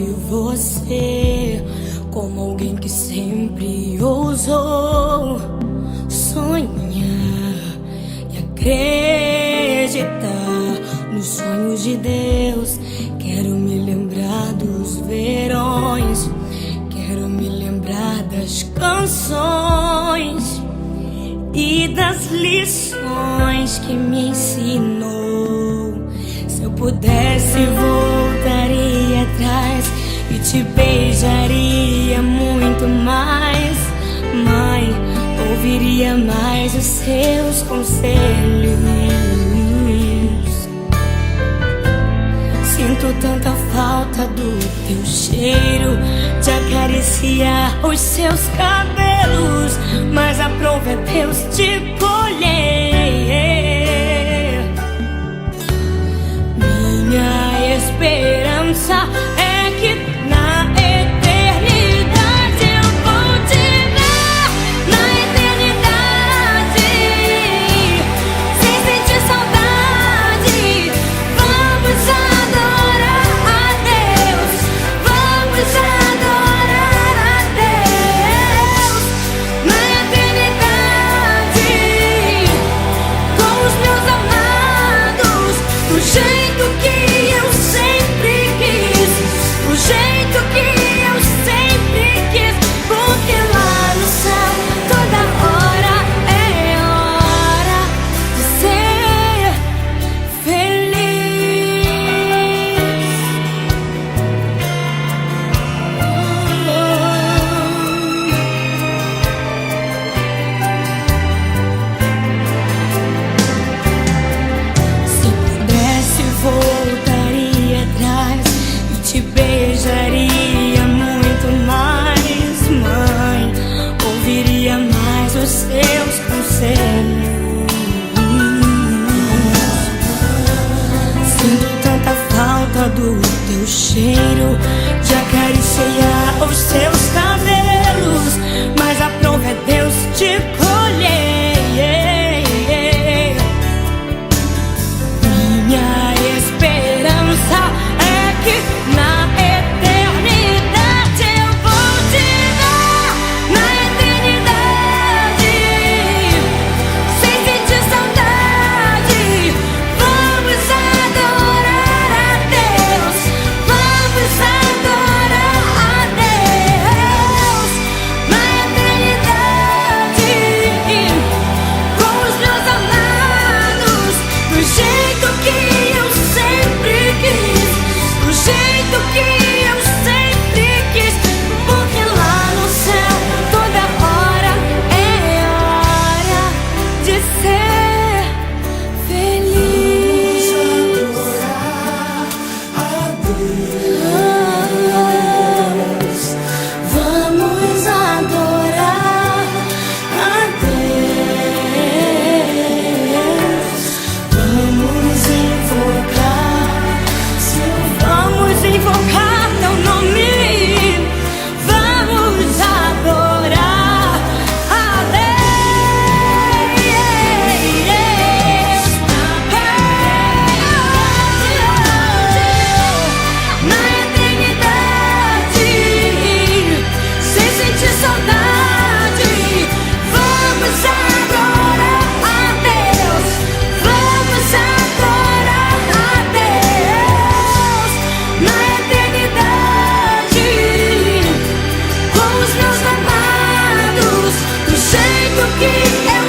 de você como alguém que sempre ousou sonhar e acreditar nos sonhos de Deus. Quero me lembrar dos verões, quero me lembrar das canções e das lições que me ensinou. Se eu pudesse, voltaria atrás e te beijaria muito mais. Mãe, ouviria mais os seus conselhos. Sinto tanta falta do teu cheiro, de acariciar os seus cabelos, mas aprove a Deus te colher. Minha esperança é que na eternidade eu vou te ver. Na eternidade, sem sentir saudade, vamos adorar a Deus. Vamos adorar a Deus. Na eternidade, com os meus amados, do jeito que eu sempre quis, do jeito que eu sempre quis, porque lá no céu toda hora é hora de ser feliz. Se pudesse, voltaria atrás e te beijaria muito mais. Mãe, ouviria mais os seus conselhos. Sinto tanta falta do teu cheiro, de acariciar os seus cabelos, mas aprove a Deus te colher. Minha esperança é que na eternidade eu vou te ver. Na eternidade, sem sentir saudade, vamos adorar a Deus. Vamos adorar a Deus. Na eternidade, com os meus amados, do jeito que eu sempre quis, do jeito que eu sempre quis, porque lá no céu toda hora é hora de ser feliz. Vamos adorar a Deus. Vamos invocar teu nome. Vamos adorar a Deus. Na eternidade, sem sentir saudade, vamos adorar a Deus. Vamos adorar a Deus. Na eternidade, com os meus amados, do jeito que eu